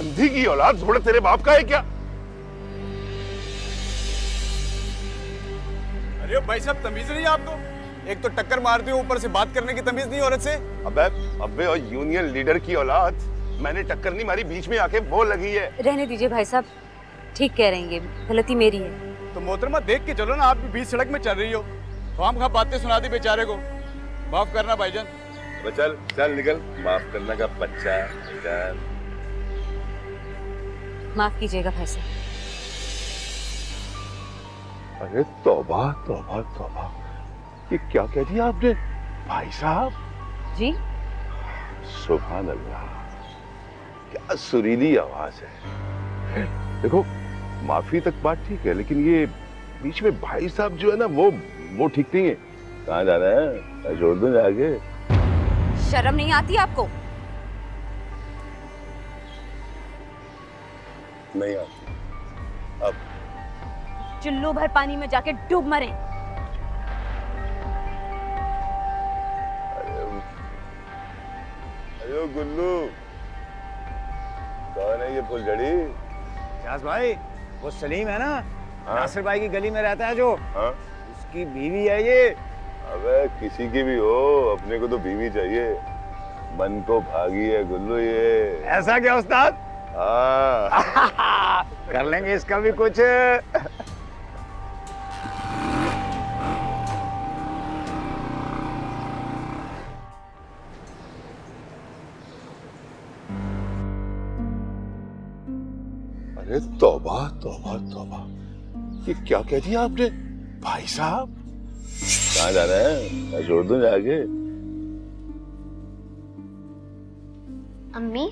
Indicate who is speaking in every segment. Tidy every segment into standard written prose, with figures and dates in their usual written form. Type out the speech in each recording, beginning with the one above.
Speaker 1: अंधी की औलाद, घोड़ा तेरे बाप का है क्या?
Speaker 2: अरे भाई साहब, तमीज नहीं है आपको? एक तो टक्कर मारते हो, ऊपर से बात करने की तमीज नहीं औरत से।
Speaker 1: अबे और यूनियन लीडर की औलाद, मैंने टक्कर नहीं मारी, बीच में आके बोल लगी है।
Speaker 3: रहने दीजिए भाई साहब, ठीक कह रहे हैं, ये गलती मेरी है।
Speaker 2: तो मोहतरमा देख के चलो ना, आप भी बीच सड़क में चल रही हो, खामखा बातें सुना दी बेचारे को। माफ करना भाईजान।
Speaker 1: चल चल निकल, माफ करने का बच्चा। चल
Speaker 3: माफ कीजिएगा भाई साहब।
Speaker 1: अरे तौबा तौबा तौबा, ये क्या कह दिया आपने भाई साहब?
Speaker 3: जी
Speaker 1: सुभान अल्लाह, क्या सुरीली आवाज है। देखो माफी तक बात ठीक है, लेकिन ये बीच में भाई साहब जो है ना, वो ठीक नहीं है। कहाँ जाना है? मैं छोड़ दूं जाके?
Speaker 3: शर्म नहीं आती आपको?
Speaker 1: नहीं आती। अब
Speaker 3: चुल्लू भर पानी में जाके डूब मरे।
Speaker 1: अरे गुल्लू, कौन है ये फुलझड़ी?
Speaker 4: एजाज भाई, वो सलीम है ना, नासिर भाई की गली में रहता है जो,
Speaker 1: हाँ?
Speaker 4: उसकी बीवी है ये।
Speaker 1: अबे किसी की भी हो, अपने को तो बीवी चाहिए। मन को भागी है गुल्लू ये।
Speaker 4: ऐसा क्या उस्ताद?
Speaker 1: हाँ।
Speaker 4: कर लेंगे इसका भी कुछ।
Speaker 1: अरे तौबा तौबा तौबा, ये क्या कह दिया आपने भाई साहब? कहाँ जाना है? मैं छोड़ दूं जाके?
Speaker 5: अम्मी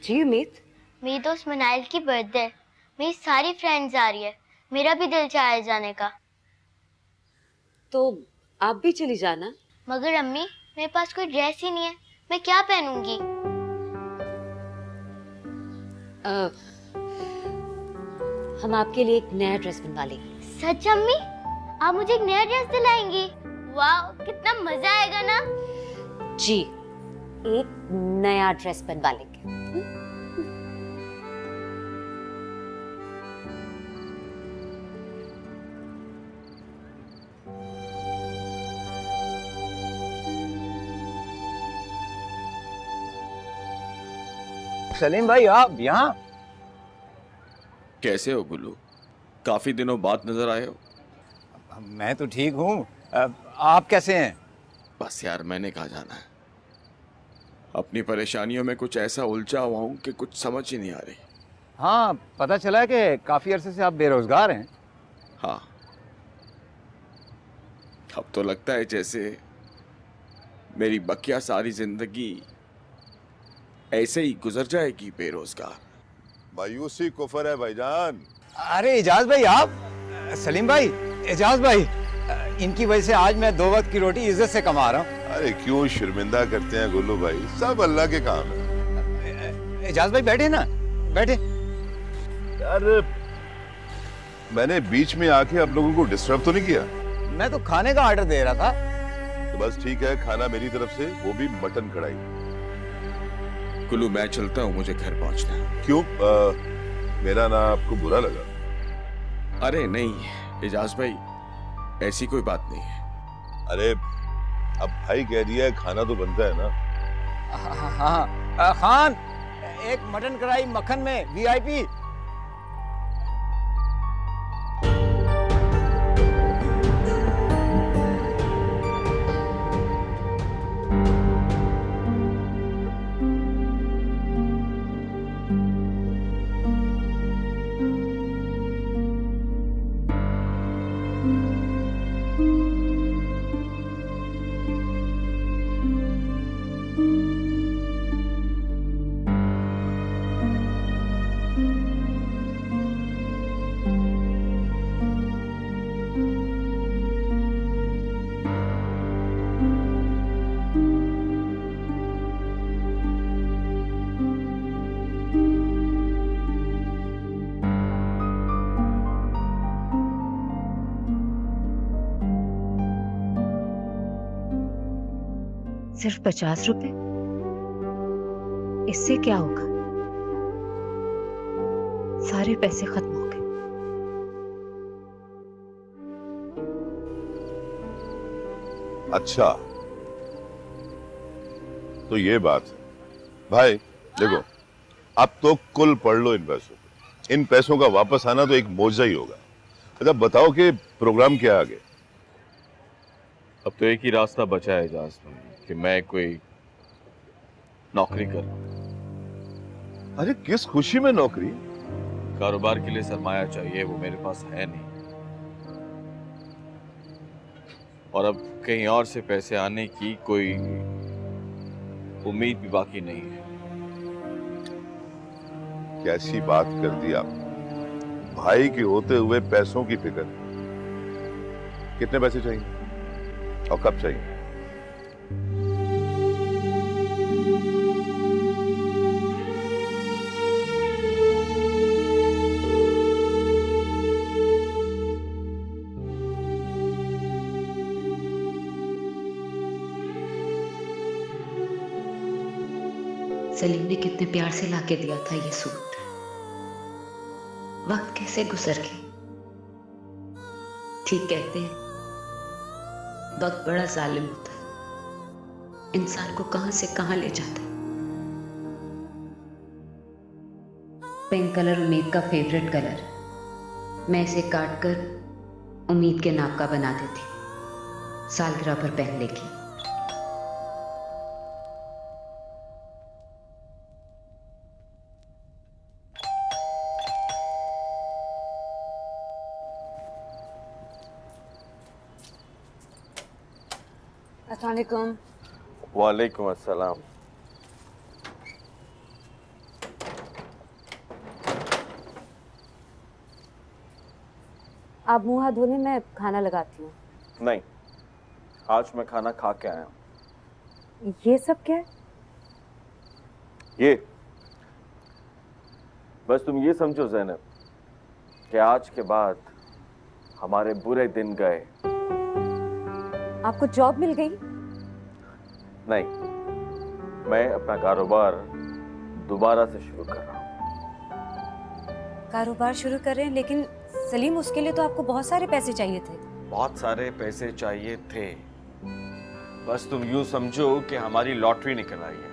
Speaker 3: जी उम्मीद।
Speaker 5: मेरी दोस्त मनाइल की बर्थडे, मेरी सारी फ्रेंड्स आ रही है, मेरा भी दिल चाह है जाने का।
Speaker 3: तो आप भी चली जाना।
Speaker 5: मगर अम्मी, मेरे पास कोई ड्रेस ही नहीं है, मैं क्या पहनूंगी?
Speaker 3: हम आपके लिए एक नया ड्रेस बनवा लेंगे।
Speaker 5: सच अम्मी? आप मुझे एक नया ड्रेस दिलाएंगी? वाह, कितना मजा आएगा ना।
Speaker 3: जी, एक नया ड्रेस बनवा लेंगे।
Speaker 4: सलीम भाई, आप यहाँ?
Speaker 6: कैसे हो गुल्लू? काफी दिनों बाद नजर आए हो।
Speaker 4: मैं तो ठीक हूँ, आप कैसे हैं?
Speaker 6: बस यार, मैंने कहा जाना है। अपनी परेशानियों में कुछ ऐसा उलझा हुआ हूं कि कुछ समझ ही नहीं आ रही।
Speaker 4: हाँ, पता चला है कि काफी अरसे से आप बेरोजगार हैं।
Speaker 6: हाँ, अब तो लगता है जैसे मेरी बकिया सारी जिंदगी ऐसे ही गुजर जाएगी बेरोजगार।
Speaker 1: मायूसी कुफर है भाईजान।
Speaker 4: अरे एजाज भाई, आप? सलीम भाई, एजाज भाई, इनकी वजह से आज मैं 2 वक्त की रोटी इज्जत से कमा रहा हूँ।
Speaker 1: अरे क्यों शर्मिंदा करते हैं गुल्लू भाई, सब अल्लाह के काम है।
Speaker 4: एजाज भाई बैठे ना, बैठे।
Speaker 1: यार मैंने बीच में आके आप लोगों को डिस्टर्ब तो नहीं किया?
Speaker 4: मैं तो खाने का ऑर्डर दे रहा था।
Speaker 1: तो बस ठीक है, खाना मेरी तरफ से, वो भी मटन कढ़ाई।
Speaker 6: गुल्लू मैं चलता हूँ, मुझे घर पहुंचना है।
Speaker 1: क्यों? मेरा ना आपको बुरा लगा?
Speaker 6: अरे नहीं एजाज भाई, ऐसी कोई बात नहीं है।
Speaker 1: अरे अब भाई कह दिया है, खाना तो बनता है ना।
Speaker 4: हाँ, खान, एक मटन कढ़ाई मक्खन में वीआईपी।
Speaker 3: सिर्फ 50 रुपए? इससे क्या होगा? सारे पैसे खत्म हो गए।
Speaker 1: अच्छा, तो ये बात है भाई। देखो, अब तो कुल पढ़ लो इन पैसों को। इन पैसों का वापस आना तो एक मौजा ही होगा। अच्छा बताओ कि प्रोग्राम क्या आगे?
Speaker 6: अब तो एक ही रास्ता बचा है एजाज भाई कि मैं कोई नौकरी कर।
Speaker 1: अरे किस खुशी में नौकरी?
Speaker 6: कारोबार के लिए सरमाया चाहिए, वो मेरे पास है नहीं, और अब कहीं और से पैसे आने की कोई उम्मीद भी बाकी नहीं है।
Speaker 1: कैसी बात कर दी आपने। भाई के होते हुए पैसों की फिक्र। कितने पैसे चाहिए और कब चाहिए?
Speaker 3: सलीम ने कितने प्यार से लाके दिया था ये सूट। वक्त कैसे गुजर गया। ठीक कहते हैं, वक्त बड़ा जालिम होता है, इंसान को कहां से कहां ले जाता है। पिंक कलर उम्मीद का फेवरेट कलर। मैं इसे काट कर उम्मीद के नाप का बना देती, सालगिरह पर पहन लेगी। अस्सलामुअलैकुम।
Speaker 6: वालेकुम अस्सलाम।
Speaker 3: आप मुंह हाथ धोने, मैं खाना लगाती हूँ।
Speaker 6: नहीं, आज मैं खाना खा के आया हूँ।
Speaker 3: ये सब क्या है?
Speaker 6: ये बस तुम ये समझो ज़ैनब कि आज के बाद हमारे बुरे दिन गए।
Speaker 3: आपको जॉब मिल गई?
Speaker 6: नहीं, मैं अपना कारोबार दोबारा से शुरू कर रहा हूँ।
Speaker 3: कारोबार शुरू कर रहे हैं, लेकिन सलीम उसके लिए तो आपको बहुत सारे पैसे चाहिए थे।
Speaker 6: बहुत सारे पैसे चाहिए थे, बस तुम यूं समझो कि हमारी लॉटरी निकल आई है।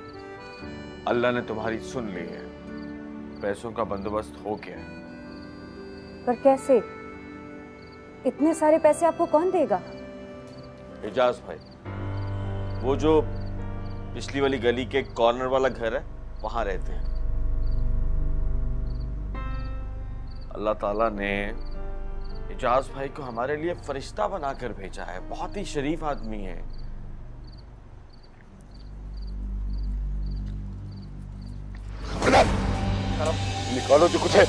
Speaker 6: अल्लाह ने तुम्हारी सुन ली है, पैसों का बंदोबस्त हो गया है।
Speaker 3: पर कैसे? इतने सारे पैसे आपको कौन देगा?
Speaker 6: एजाज भाई, वो जो पिछली वाली गली के कॉर्नर वाला घर है, वहां रहते हैं। अल्लाह ताला ने एजाज भाई को हमारे लिए फरिश्ता बनाकर भेजा है। बहुत ही शरीफ आदमी है।
Speaker 1: निकालो जो कुछ है।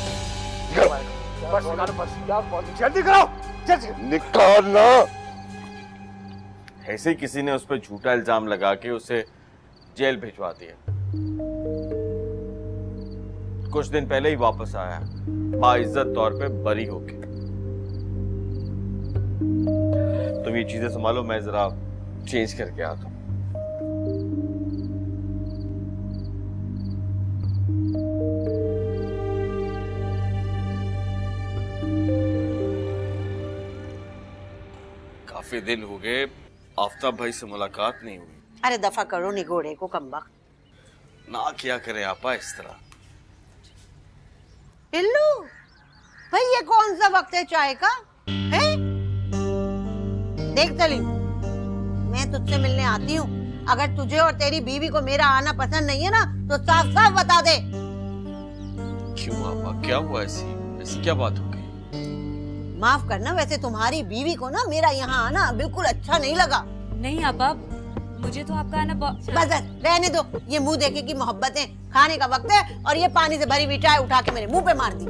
Speaker 2: जल्दी करो।
Speaker 1: निकालना।
Speaker 6: ऐसे ही किसी ने उस पर झूठा इल्जाम लगा के उसे जेल भिजवा दिया। कुछ दिन पहले ही वापस आया, बाइज्जत तौर पे बरी होके। तुम ये चीजें संभालो, मैं जरा चेंज करके आता हूं। काफी दिन हो गए आफ्ताब भाई से मुलाकात नहीं हुई।
Speaker 7: अरे दफा करो निगोड़े को कमबख्त।
Speaker 6: ना क्या करें आपा इस तरह।
Speaker 7: टिल्लू भाई, ये कौन सा वक्त है चाय का? है? देख सलीम, मैं तुझसे मिलने आती हूँ। अगर तुझे और तेरी बीवी को मेरा आना पसंद नहीं है ना, तो साफ साफ बता दे।
Speaker 6: क्यों आपा, क्या हुआ? ऐसी क्या बात हो गई?
Speaker 7: माफ करना, वैसे तुम्हारी बीवी को ना मेरा यहाँ आना बिल्कुल अच्छा नहीं लगा।
Speaker 3: नहीं आपा, मुझे तो आपका आना
Speaker 7: बस रहने दो। ये मुंह देखे की मोहब्बतें। खाने का वक्त है और ये पानी से भरी हुई चाय उठा के मेरे मुंह पे मार दी।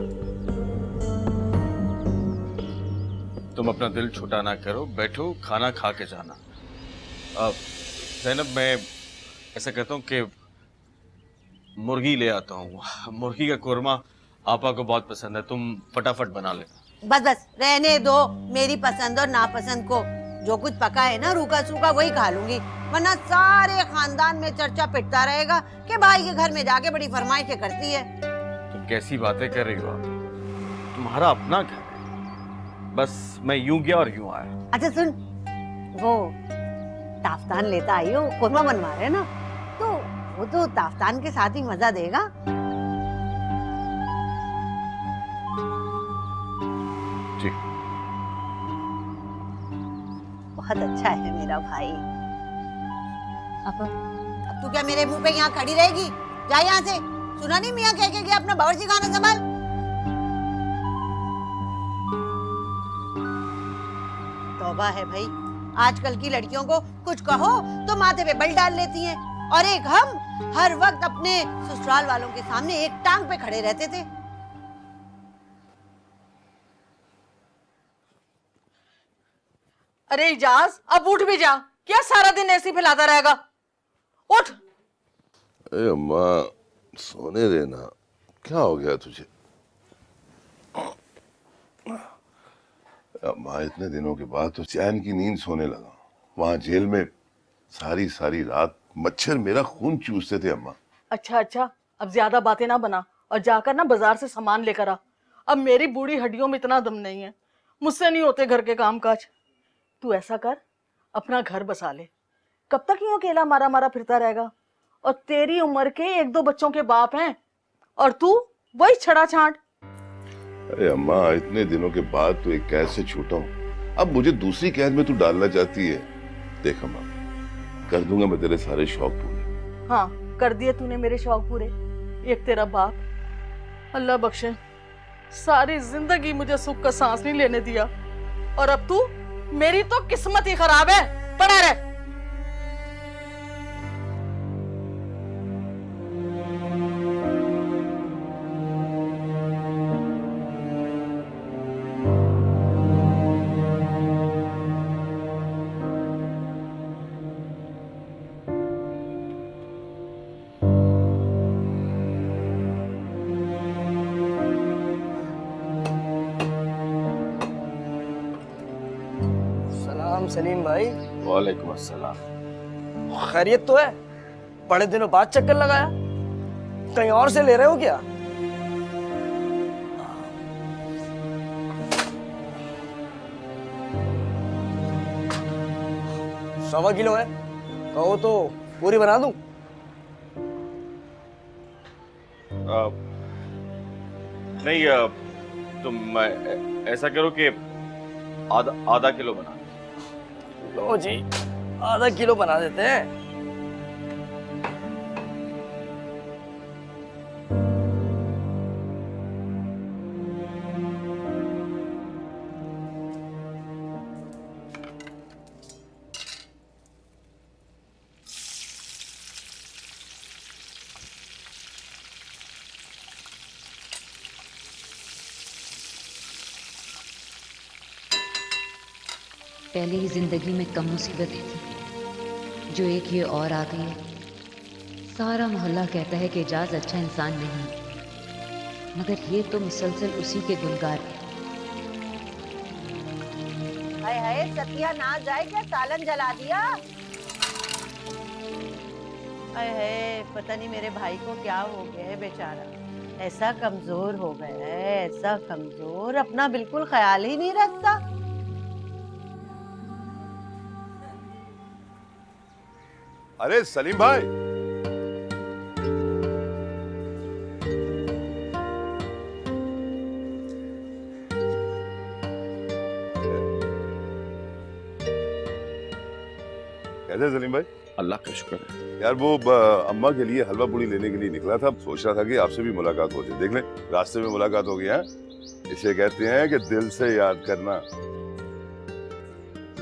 Speaker 6: तुम अपना दिल छोटा ना करो, बैठो, खाना खा के जाना। अब ज़ैनब, मैं ऐसा कहता हूँ कि मुर्गी ले आता हूँ। मुर्गी का कोरमा आपा को बहुत पसंद है, तुम फटाफट बना लेना।
Speaker 7: बस रहने दो मेरी पसंद और नापसंद को। जो कुछ पका है ना रूखा सूखा वही खा लूंगी, वरना सारे खानदान में चर्चा पिटता रहेगा कि भाई के घर में जाके बड़ी फरमाइशें करती है।
Speaker 6: तुम कैसी बातें कर रही हो आप? तुम्हारा अपना घर है, बस मैं यूं गया और यूं आया।
Speaker 7: अच्छा सुन, वो ताफ्तान लेता आई हो, कोरमा बनवा रहे ना, तो वो तो ताफ्तान के साथ ही मजा देगा।
Speaker 1: जी।
Speaker 7: बहुत अच्छा है मेरा भाई। अब तू क्या मेरे मुंह पे यहाँ खड़ी रहेगी? जा यहाँ से। सुना नहीं मियाँ कह के गया अपना बावर्ची खाना संभाल। तौबा है भाई, आजकल की लड़कियों को कुछ कहो तो माथे पे बल डाल लेती हैं, और एक हम हर वक्त अपने ससुराल वालों के सामने एक टांग पे खड़े रहते थे।
Speaker 8: अरे इजाज, अब उठ भी जा, क्या सारा दिन ऐसे ही फैलाता रहेगा? उठ।
Speaker 1: अरे अम्मा सोने देना, क्या हो गया तुझे? अम्मा इतने दिनों के बाद तो चैन की नींद सोने लगा। वहां जेल में सारी सारी रात मच्छर मेरा खून चूसते थे अम्मा।
Speaker 8: अच्छा अच्छा, अब ज्यादा बातें ना बना और जाकर ना बाजार से सामान लेकर आ। अब मेरी बूढ़ी हड्डियों में इतना दम नहीं है, मुझसे नहीं होते घर के काम काज। तू ऐसा कर, अपना घर बसा ले। कब तक यूं अकेला मारा मारा फिरता रहेगा? और तेरी उम्र के 1-2 बच्चों के बाप हैं, और तू वही छड़ा छांट।
Speaker 1: अरे अम्मा इतने दिनों के बाद तो एक कैद से छूटा हूँ, अब मुझे दूसरी कैद में तू डालना चाहती है? देख अम्मा, कर दूंगा मैं तेरे सारे शौक पूरे।
Speaker 8: हाँ, कर दिए तूने मेरे शौक पूरे। एक तेरा बाप, अल्लाह बख्शे, सारी जिंदगी मुझे सुख का सांस नहीं लेने दिया, और अब तू, मेरी तो किस्मत ही खराब है। पड़ा रह।
Speaker 9: सलीम भाई।
Speaker 6: वालेकुम अस्सलाम।
Speaker 9: खैरियत तो है? बड़े दिनों बाद चक्कर लगाया, कहीं और से ले रहे हो क्या? सवा किलो है, कहो तो पूरी बना दूं?
Speaker 6: नहीं, तुम ऐसा करो कि आधा किलो बना।
Speaker 9: लो जी, आधा किलो बना देते हैं।
Speaker 3: पहले ही जिंदगी में कम मुसीबतें थी, जो एक ये और आ गई है। सारा मोहल्ला कहता है कि एजाज अच्छा इंसान नहीं, मगर ये तो मुसलसल उसी के गुलगार है।
Speaker 7: हाय हाय, सतिया ना जाए क्या, सालन जला दिया। हाय हाय, पता नहीं मेरे भाई को क्या हो गया है, बेचारा ऐसा कमजोर हो गया है, ऐसा कमजोर, अपना बिल्कुल ख्याल ही नहीं रखता।
Speaker 1: अरे सलीम भाई, कैसे सलीम भाई?
Speaker 6: अल्लाह का शुक्र है।
Speaker 1: यार वो अम्मा के लिए हलवा पूड़ी लेने के लिए निकला था, सोच रहा था कि आपसे भी मुलाकात हो जाए। देख ले, रास्ते में मुलाकात हो गई है। इसे कहते हैं कि दिल से याद करना।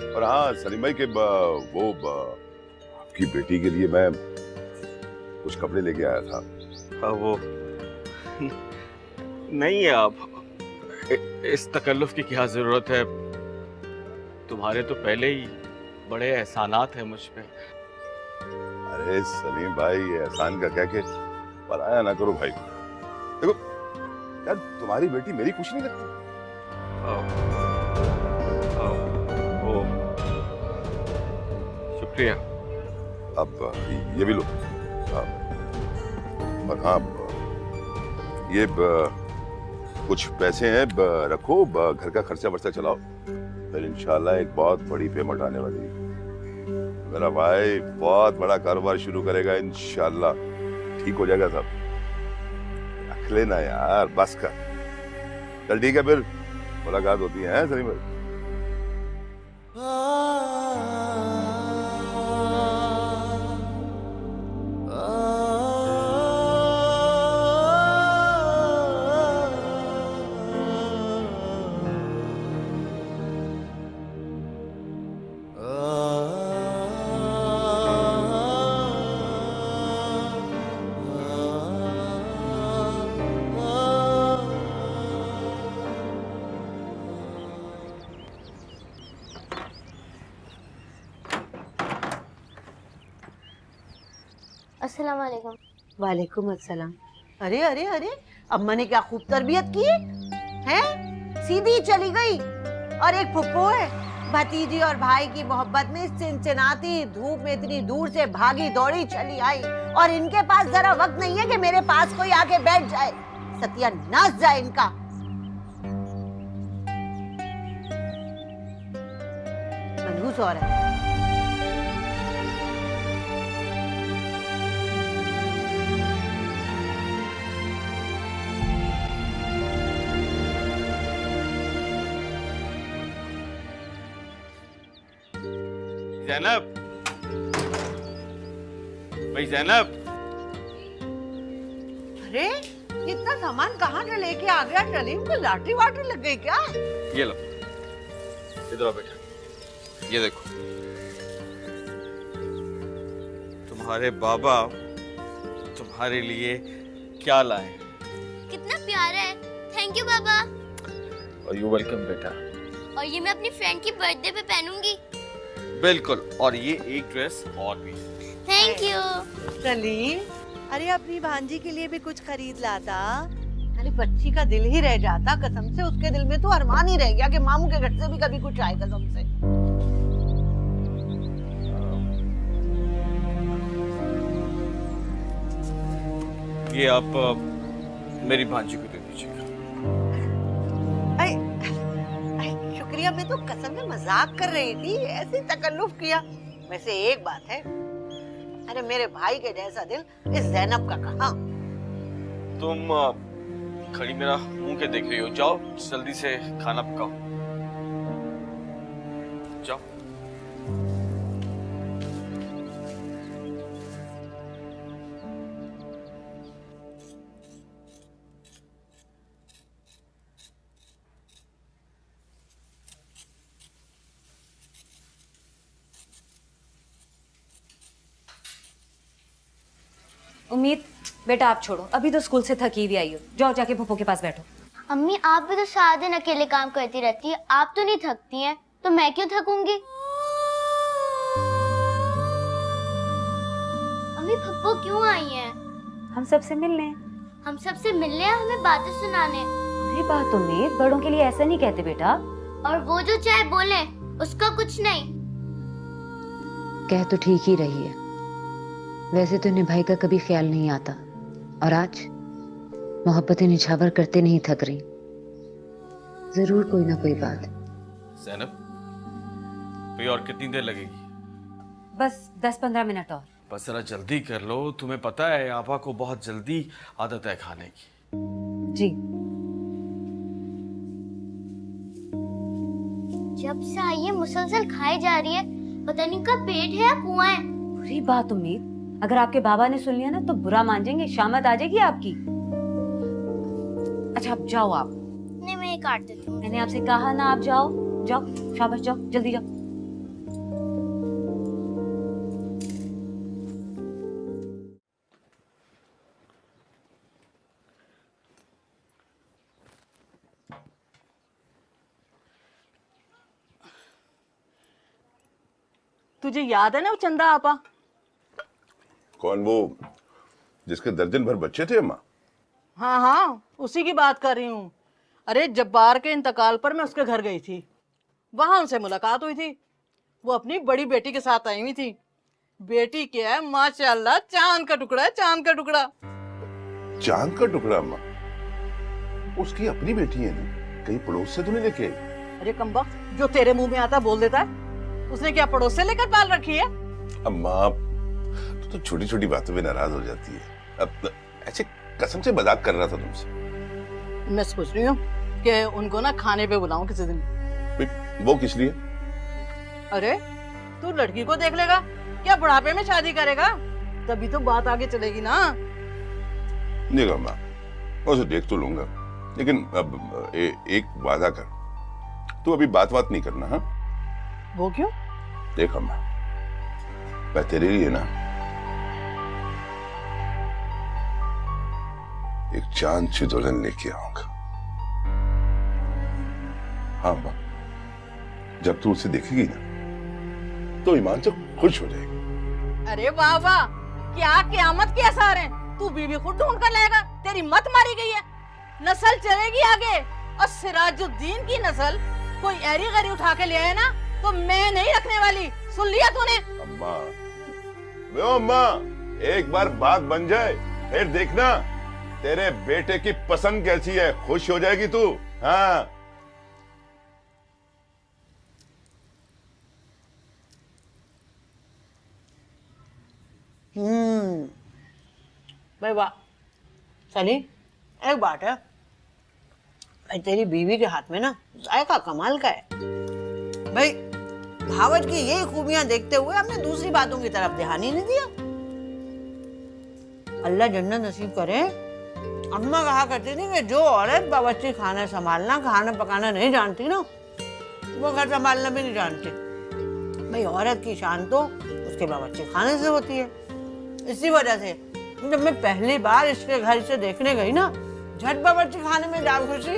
Speaker 1: और हाँ सलीम भाई के वो आपकी बेटी के लिए मैं कुछ कपड़े लेके आया था।
Speaker 6: वो नहीं, आप इस तकल्लुफ की क्या जरूरत है? तुम्हारे तो पहले ही बड़े एहसानात हैं मुझ पे।
Speaker 1: अरे सलीम भाई, एहसान का क्या के पराया ना करो भाई। देखो यार, तुम्हारी बेटी मेरी कुछ नहीं लगती।
Speaker 6: शुक्रिया।
Speaker 1: अब ये भी लो। और हाँ, ये कुछ पैसे हैं, रखो, घर का खर्चा वर्चा चलाओ, फिर इंशाल्लाह एक बहुत बड़ी पेमेंट आने वाली है। मेरा भाई बहुत बड़ा कारोबार शुरू करेगा इंशाल्लाह, ठीक हो जाएगा सब। रख लेना यार, बस कर। चल ठीक है, फिर मुलाकात होती है सलीम भाई।
Speaker 5: अस्सलाम वालेकुम।
Speaker 7: वालेकुम अस्सलाम। अरे अरे अरे, अम्मा ने क्या खूब तरबियत की है, सीधी चली गई। और एक फुप्पो है, भतीजी और भाई की मोहब्बत में चिनचिनाती धूप में इतनी दूर से भागी दौड़ी चली आई, और इनके पास जरा वक्त नहीं है कि मेरे पास कोई आके बैठ जाए। सत्यानाश जाए इनका। मनहूस हो रहा है।
Speaker 6: ज़ैनब, भाई ज़ैनब।
Speaker 7: अरे इतना सामान कहाँ से लेके आ गया सलीम? को लॉटरी वाटरी लग गई क्या?
Speaker 6: ये लो, इधर आओ बेटा, ये देखो, तुम्हारे बाबा तुम्हारे लिए क्या लाए हैं।
Speaker 5: कितना प्यारा है। थैंक यू बाबा।
Speaker 6: और यू वेलकम बेटा।
Speaker 5: और ये मैं अपनी फ्रेंड की बर्थडे पे पहनूंगी।
Speaker 6: बिल्कुल, और ये एक ड्रेस और भी।
Speaker 5: Thank you
Speaker 7: Salim.
Speaker 10: अरे अपनी भांजी के लिए भी कुछ खरीद लाता।
Speaker 7: अरे बच्ची का दिल ही रह जाता कसम से। उसके दिल में तो अरमान ही रह गया कि मामू के घर से भी कभी कुछ आए कसम से।
Speaker 6: ये आप मेरी भांजी को दे दीजिएगा।
Speaker 7: शुक्रिया, मैं तो कसम में मजाक कर रही थी, ऐसे तकल्लुफ किया। वैसे एक बात है, अरे मेरे भाई के जैसा दिल इस ज़ैनब का कहाँ।
Speaker 6: तुम खड़ी मेरा मुंह के देख रही हो, जाओ जल्दी से खाना पकाओ, जाओ।
Speaker 3: उम्मीद, बेटा आप छोड़ो, अभी तो स्कूल से थकी हुई आई हो, जाओ जाके पप्पू के पास बैठो।
Speaker 5: अम्मी, आप भी तो सारा दिन अकेले काम करती रहती है, आप तो नहीं थकती हैं, तो मैं क्यों थकूंगी? अम्मी, पप्पू क्यों आई हैं?
Speaker 3: हम सबसे मिलने।
Speaker 5: हम सबसे मिलने या हमें बातें सुनाने?
Speaker 3: अरे बात उम्मीद, बड़ों के लिए ऐसा नहीं कहते बेटा।
Speaker 5: और वो जो चाहे बोले, उसका कुछ नहीं।
Speaker 3: कह तो ठीक ही रही है, वैसे तो इन्हें भाई का कभी ख्याल नहीं आता, और आज मोहब्बतें निछावर करते नहीं थक रही। जरूर कोई ना कोई बात।
Speaker 6: ज़ैनब, भाई और कितनी देर लगेगी?
Speaker 3: बस 10-15 मिनट और।
Speaker 6: बस जरा जल्दी कर लो, तुम्हें पता है आपा को बहुत जल्दी आदत है खाने की।
Speaker 3: जी।
Speaker 5: जब से आई है मुसलसल खाई जा रही है, पता नहीं कब पेट है या कुआं है।
Speaker 3: बुरी बात उम्मीद, अगर आपके बाबा ने सुन लिया ना तो बुरा मान जाएंगे, शामत आ जाएगी आपकी। अच्छा अब जाओ आप।
Speaker 5: नहीं, मैं ये काट देती हूँ।
Speaker 3: मैंने आपसे कहा ना, आप जाओ जाओ, शाबाश जाओ, जल्दी जाओ।
Speaker 8: तुझे याद है ना वो चंदा आपा?
Speaker 1: कौन, वो जिसके दर्जन भर बच्चे थे अम्मा?
Speaker 8: हाँ हाँ, उसी की बात कर रही हूँ। अरे जब्बार के इंतकाल पर मैं उसके घर गई थी, वहां उनसे मुलाकात हुई थी। वो अपनी बड़ी बेटी के साथ आई हुई थी, बेटी क्या है माशाल्लाह, चांद का टुकड़ा है, चांद का टुकड़ा।
Speaker 1: चांद का टुकड़ा अम्मा? उसकी अपनी बेटी है ना, कहीं पड़ोस से तो नहीं लेके आई?
Speaker 8: अरे कमबख्त, जो तेरे मुंह में आता बोल देता है। उसने क्या पड़ोस से लेकर पाल रखी है?
Speaker 1: अम्मा तो छोटी छोटी बातों में नाराज हो जाती है। अब ऐसे कसम से मजाक कर रहा था तुमसे।
Speaker 8: मैं सोच रही हूँ कि उनको ना खाने पे बुलाऊं किसी दिन।
Speaker 1: वो किस लिए?
Speaker 8: अरे तू लड़की को देख लेगा, क्या बुढ़ापे में शादी करेगा? तभी तो बात आगे चलेगी ना।
Speaker 1: नहीं अम्मा, उसे देख तो लूंगा, लेकिन अब एक वादा कर, तू अभी बात नहीं करना। हाँ
Speaker 8: वो क्यों?
Speaker 1: देख अम्मा, मैं तेरे लिए ना एक चांद सी दुल्हन लेके आऊंगा। हाँ अम्मा, जब तू उसे देखेगी ना तो ईमान से खुश हो जाएगी।
Speaker 8: अरे वाह वाह, क्या क़यामत के आसार हैं। तू बीवी खुद ढूंढ कर लाएगा, तेरी मत मारी गई है। नस्ल चलेगी आगे, और सिराजुद्दीन की नस्ल कोई ऐरी गैरी उठा के ले आए ना तो मैं नहीं रखने वाली। सुन लिया तूने?
Speaker 1: अम्मा, वो अम्मा, एक बार बात बन जाए फिर देखना तेरे बेटे की पसंद कैसी है, खुश हो जाएगी तू। हाँ
Speaker 7: भाई वाह सली, एक बात है भाई, तेरी बीवी के हाथ में ना जायका कमाल का है भाई। भावट की यही खूबियां देखते हुए हमने दूसरी बातों की तरफ ध्यान ही नहीं दिया। अल्लाह जन्नत नसीब करे। अम्मा कहा करती थी कि जो औरत बावर्ची खाना संभालना, खाना पकाना नहीं जानती ना, वो घर संभालना भी नहीं जानती। भाई औरत की शान तो उसके बावर्ची खाने से होती है। इसी वजह से जब मैं पहली बार इसके घर से देखने गई ना, झट बावर्ची खाने में जा घुसी।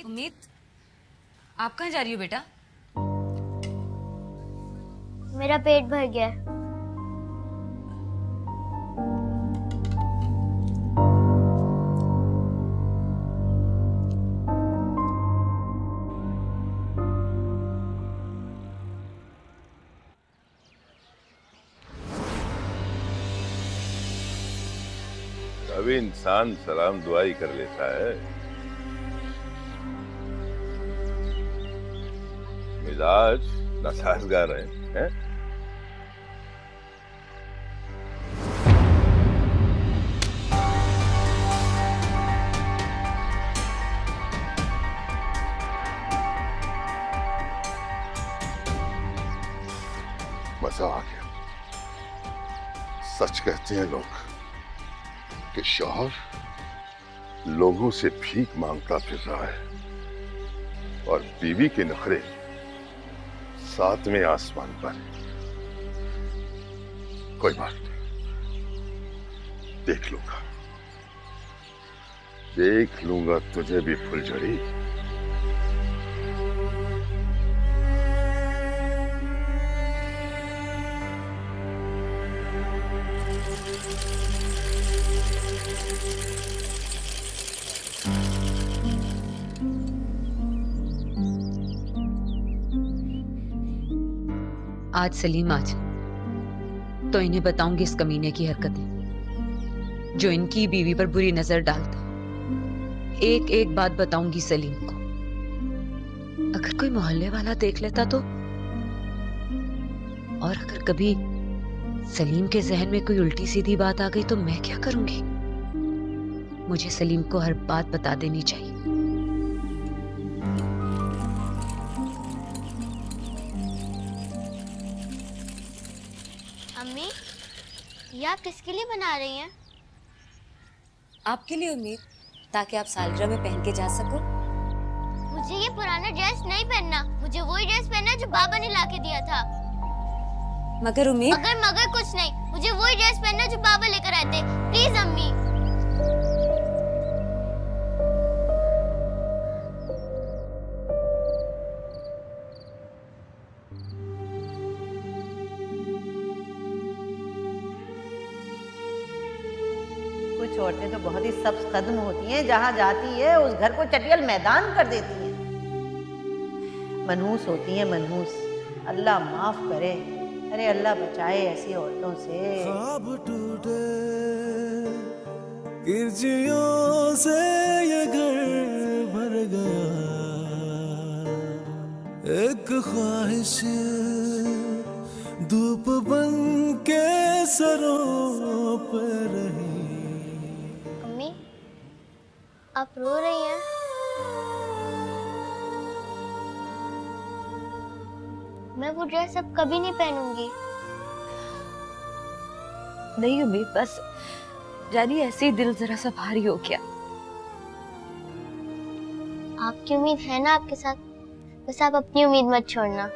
Speaker 3: उम्मीद, आप कहाँ जा रही हो बेटा?
Speaker 5: मेरा पेट भर गया है।
Speaker 1: अभी इंसान सलाम दुआ ही कर लेता है। मिजाज नासाजगार है? मजा आ गया। सच कहते हैं लोग कि शौहर लोगों से भीख मांगता फिर रहा है और बीवी के नखरे सातवें आसमान पर। कोई बात नहीं, देख लूंगा तुझे भी फुलझड़ी।
Speaker 3: आज सलीम आज तो इन्हें बताऊंगी इस कमीने की हरकतें जो इनकी बीवी पर बुरी नजर डालता। एक एक बात बताऊंगी सलीम को। अगर कोई मोहल्ले वाला देख लेता तो, और अगर कभी सलीम के जहन में कोई उल्टी सीधी बात आ गई तो मैं क्या करूंगी? मुझे सलीम को हर बात बता देनी चाहिए।
Speaker 5: अम्मी, ये आप किसके लिए बना रही हैं?
Speaker 11: आपके लिए उम्मीद, ताकि आप सालगिरह में पहन के जा सको।
Speaker 5: मुझे ये पुराना ड्रेस नहीं पहनना, मुझे वही ड्रेस पहनना जो बाबा ने लाके दिया था।
Speaker 11: मगर उम्मीद,
Speaker 5: मगर कुछ नहीं, मुझे वही ड्रेस पहनना जो बाबा लेकर आए थे। प्लीज अम्मी।
Speaker 7: कुछ औरतें तो बहुत ही सब्ज कदम होती हैं, जहां जाती है उस घर को चटियल मैदान कर देती हैं। मनहूस होती हैं, मनहूस। अल्लाह माफ करे। अरे अल्लाह बचाए ऐसी औरतों से।
Speaker 12: ख्वाब टूटे गिरजियों से ये घर भर गया, एक ख्वाहिश धूप बन के सरों पे रही।
Speaker 5: अम्मी, आप रो रही हैं? मैं वो ड्रेस अब कभी नहीं पहनूंगी।
Speaker 11: नहीं उम्मीद, बस जानी ऐसे ही दिल जरा सा भारी हो गया।
Speaker 5: आपकी उम्मीद है ना आपके साथ, बस आप अपनी उम्मीद मत छोड़ना।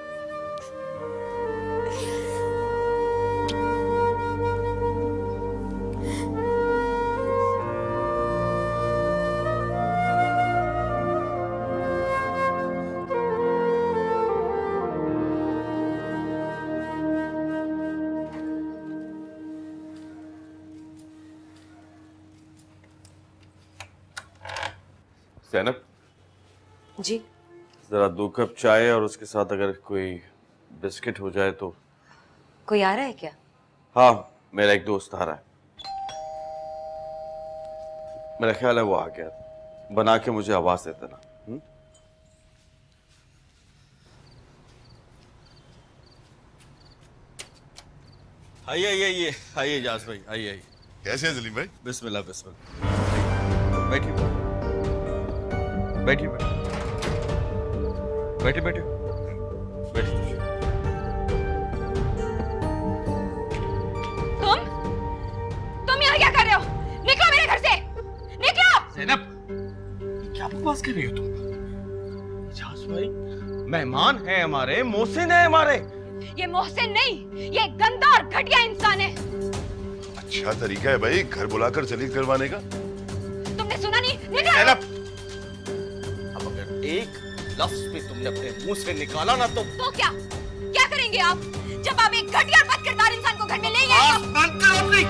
Speaker 6: ज़ैनब
Speaker 11: जी
Speaker 6: जरा 2 कप चाय और उसके साथ अगर कोई बिस्किट हो जाए तो।
Speaker 11: कोई आ रहा है क्या?
Speaker 6: हाँ, मेरा एक दोस्त आ रहा है। मेरा ख्याल है वो आ गया। बना के मुझे आवाज दे देना। आइए आइए आइए आइए इजाज भाई, आइए आइए।
Speaker 1: कैसे हैं सलीम भाई?
Speaker 6: बिस्मिल्लाह बिस्मिल्लाह। बैठिए बैठिए बैठिए बैठिए बैठिए।
Speaker 13: तुम यहाँ क्या कर रहे हो? निकलो मेरे घर से, निकलो।
Speaker 6: ज़ैनब, क्या बकवास कर रही हो तुम? इजाज भाई मेहमान हैं हमारे, मोहसिन है हमारे।
Speaker 13: ये मोहसिन नहीं, ये गंदा और घटिया इंसान है।
Speaker 1: अच्छा तरीका है भाई घर बुलाकर जलील करवाने का।
Speaker 13: तुमने सुना नहीं? निकलो।
Speaker 6: ज़ैनब, अब अगर एक लफ्ज भी तुमने अपने मुंह से निकाला ना तो
Speaker 13: क्या करेंगे आप जब आप एक घटिया और बदकिरदार इंसान को घर में ले आए?
Speaker 6: बंद करो अपनी।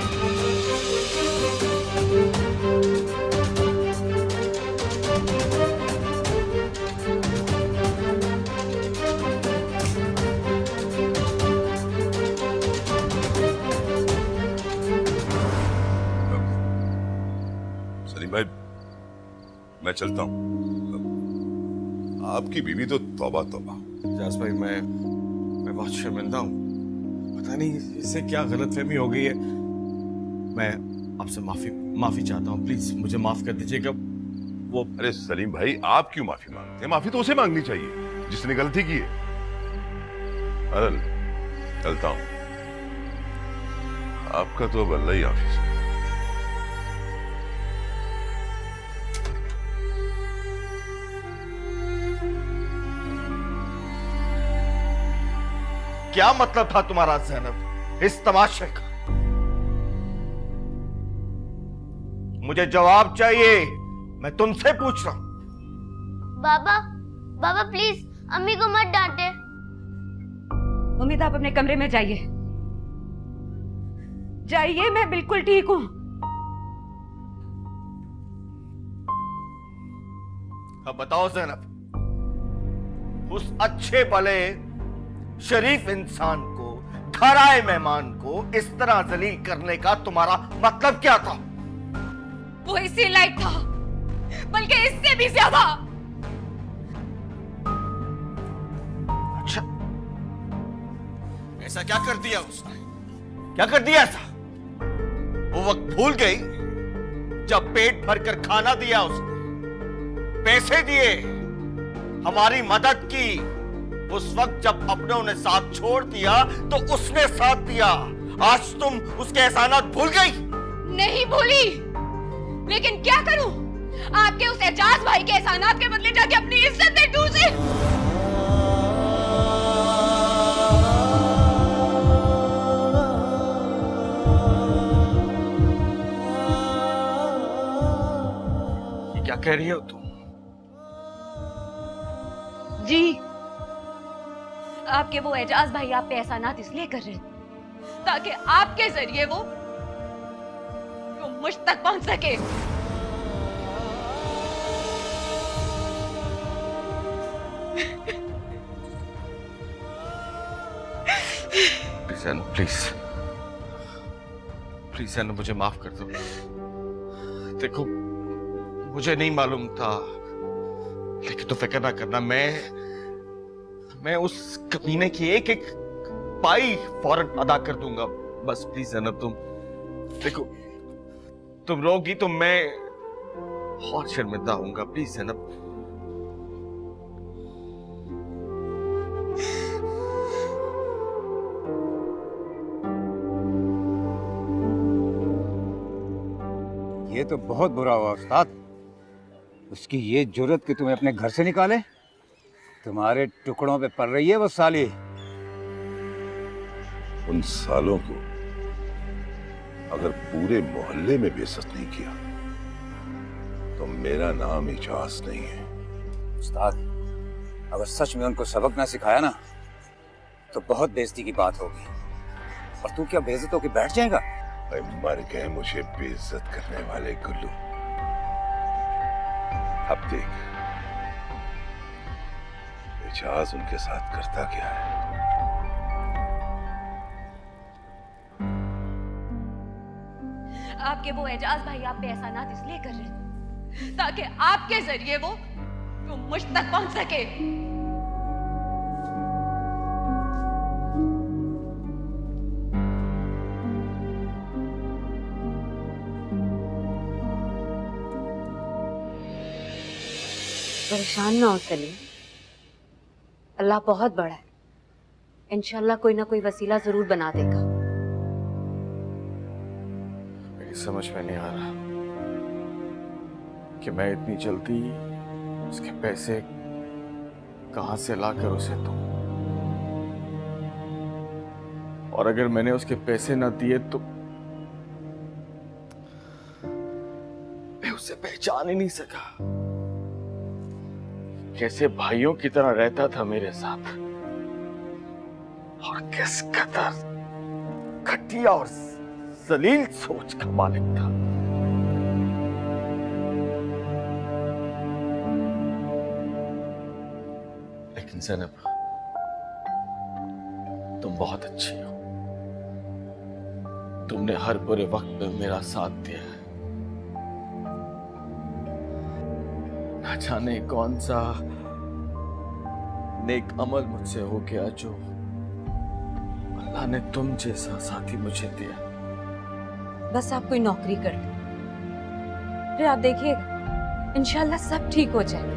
Speaker 1: सलीम भाई मैं चलता हूँ। आपकी बीवी तो तौबा तौबा।
Speaker 6: इजाज भाई मैं बहुत शर्मिंदा हूँ। पता नहीं इससे क्या गलतफहमी हो गई है। मैं आपसे माफी चाहता हूँ, प्लीज मुझे माफ कर दीजिएगा। वो
Speaker 1: अरे सलीम भाई आप क्यों माफी मांगते हैं? माफी तो उसे मांगनी चाहिए जिसने गलती की है। अरे चलता हूँ, आपका तो अब अल्लाह ही हाफिज है।
Speaker 6: क्या मतलब था तुम्हारा ज़ैनब इस तमाशे का? मुझे जवाब चाहिए, मैं तुमसे पूछ रहा हूं।
Speaker 5: बाबा प्लीज अम्मी को मत डांटे।
Speaker 13: उम्मीद आप अपने कमरे में जाइए, मैं बिल्कुल ठीक हूँ।
Speaker 6: अब बताओ ज़ैनब, उस अच्छे भले शरीफ इंसान को, घर आए मेहमान को इस तरह जलील करने का तुम्हारा मतलब क्या था?
Speaker 13: वो इसी लायक था, बल्कि इससे भी ज्यादा।
Speaker 6: अच्छा, ऐसा क्या कर दिया उसने? क्या कर दिया ऐसा? वो वक्त भूल गई जब पेट भरकर खाना दिया उसने, पैसे दिए, हमारी मदद की। उस वक्त जब अपनों ने साथ छोड़ दिया तो उसने साथ दिया। आज तुम उसके एहसानात भूल गई?
Speaker 13: नहीं भूली, लेकिन क्या करूं? आपके उस एजाज भाई के एहसानात के बदले जाके अपनी इज्जत दे दूसरे।
Speaker 6: ये क्या कह रही हो तुम?
Speaker 13: जी, आपके वो एजाज भाई आप पे एहसानात इसलिए कर रहे हैं ताकि आपके जरिए वो मुझ तक पहुंच सके।
Speaker 6: जैनब प्लीज प्लीज जैनब, मुझे माफ कर दो। देखो मुझे नहीं मालूम था, लेकिन तो फिक्र ना करना, मैं उस कमीने की एक एक पाई फौरन अदा कर दूंगा। बस प्लीज जैनब, तुम देखो, तुम रोगी तो मैं और शर्मिंदा होऊंगा। प्लीज जैनब।
Speaker 4: ये तो बहुत बुरा हुआ उस्ताद, उसकी ये जुर्रत कि तुम्हें अपने घर से निकाले। तुम्हारे टुकड़ों पे पड़ रही है वो साली।
Speaker 1: उन सालों को अगर पूरे मोहल्ले में बेइज्जत नहीं किया तो मेरा नाम इजाज नहीं है।
Speaker 4: उस्ताद, अगर सच में उनको सबक ना सिखाया ना तो बहुत बेइज्जती की बात होगी। और तू क्या बेइज्जत होकर बैठ जाएगा?
Speaker 1: मर गए मुझे बेइज्जत करने वाले गुल्लू। अब देख इजाज उनके साथ करता क्या है।
Speaker 13: आपके वो एजाज भाई आप पे एहसानात इसलिए कर रहे हैं ताकि आपके जरिए वो मुझ तक पहुंच सके।
Speaker 3: परेशान ना हो सलीम, अल्लाह बहुत बड़ा है, इंशाल्लाह कोई ना कोई वसीला जरूर बना देगा।
Speaker 6: मेरी समझ में नहीं आ रहा कि मैं इतनी जल्दी उसके पैसे कहां से लाकर उसे दूं, और अगर मैंने उसके पैसे ना दिए तो मैं उसे पहचान ही नहीं सका। कैसे भाइयों की तरह रहता था मेरे साथ, और किस कदर घटिया और जलील सोच का मालिक था। लेकिन ज़ैनब, तुम बहुत अच्छी हो। तुमने हर बुरे वक्त में मेरा साथ दिया है। ना जाने कौन सा नेक अमल मुझसे हो गया जो अल्लाह ने तुम जैसा साथी मुझे दिया।
Speaker 3: बस आप कोई नौकरी कर लो, फिर आप देखिएगा इंशाल्लाह सब ठीक हो जाएगा।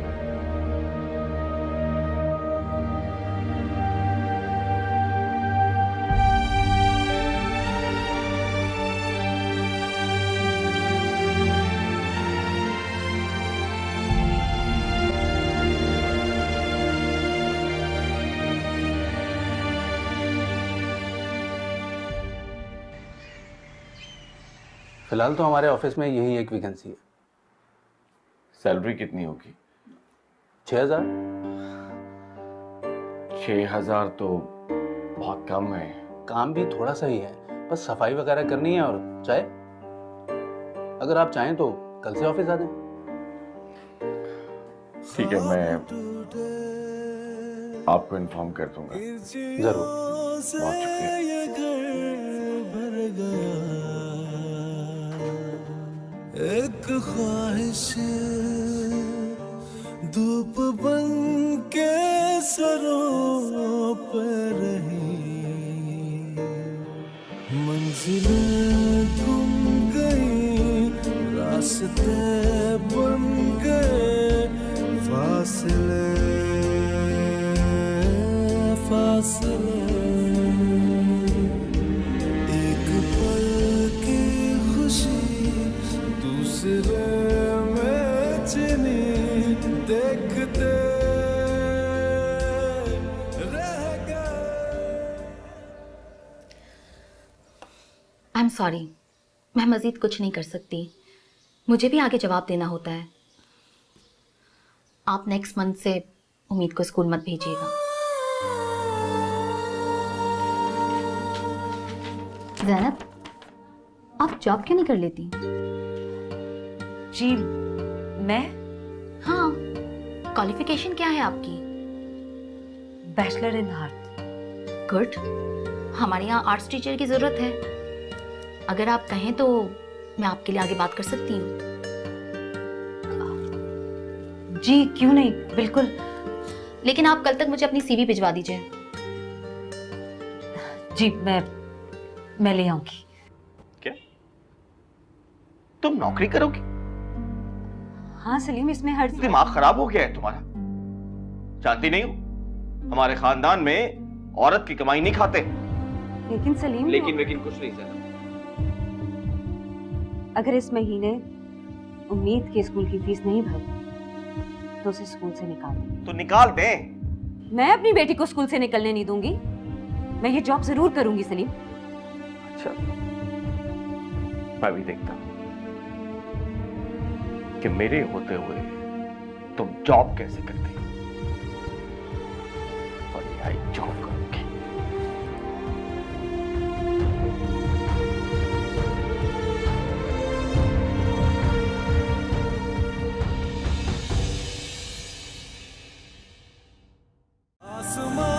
Speaker 14: फिलहाल तो हमारे ऑफिस में यही एक वैकेंसी है।
Speaker 6: सैलरी कितनी होगी?
Speaker 14: 6,000।
Speaker 6: 6,000 तो बहुत कम है।
Speaker 14: काम भी थोड़ा सा ही है, बस सफाई वगैरह करनी है और चाय। अगर आप चाहें तो कल से ऑफिस आ जाएं।
Speaker 6: ठीक है, मैं आपको इन्फॉर्म कर दूंगा।
Speaker 14: जरूर।
Speaker 6: बहुत शुक्रिया।
Speaker 12: एक ख्वाहिश धूप बन के सरों पर रही, मंजिलें गुम गई, रास्ते बन गए, फासले फासले। एक पल की खुशी दूसरे में चली, देखते रह गए।
Speaker 15: आई एम सॉरी, मैं मजीद कुछ नहीं कर सकती। मुझे भी आगे जवाब देना होता है। आप नेक्स्ट मंथ से उम्मीद को स्कूल मत भेजिएगा। ज़ैनब, आप जॉब क्यों नहीं कर लेती?
Speaker 3: जी मैं?
Speaker 15: हाँ, क्वालिफिकेशन क्या है आपकी?
Speaker 3: Bachelor in art.
Speaker 15: गुड। हमारे यहाँ आर्ट्स टीचर की ज़रूरत है। अगर आप कहें तो मैं आपके लिए आगे बात कर सकती हूँ।
Speaker 3: जी क्यों नहीं, बिल्कुल।
Speaker 15: लेकिन आप कल तक मुझे अपनी सीवी भिजवा दीजिए।
Speaker 3: जी मैं ले आऊंगी।
Speaker 6: क्या तुम नौकरी करोगी?
Speaker 3: हाँ सलीम, इसमें हर
Speaker 6: दिमाग खराब हो गया है तुम्हारा? जानती नहीं हो हमारे खानदान में औरत की कमाई नहीं खाते।
Speaker 3: लेकिन सलीम,
Speaker 6: लेकिन कुछ नहीं सर।
Speaker 3: अगर इस महीने उम्मीद के स्कूल की फीस नहीं भरी तो उसे स्कूल से निकाल दें।
Speaker 6: तो निकाल दे।
Speaker 3: मैं अपनी बेटी को स्कूल से निकलने नहीं दूंगी। मैं ये जॉब जरूर करूंगी सलीम।
Speaker 6: अच्छा, मैं भी देखता हूं कि मेरे होते हुए तुम जॉब कैसे करती हो। और यही जॉब करूंगी।
Speaker 12: आसमां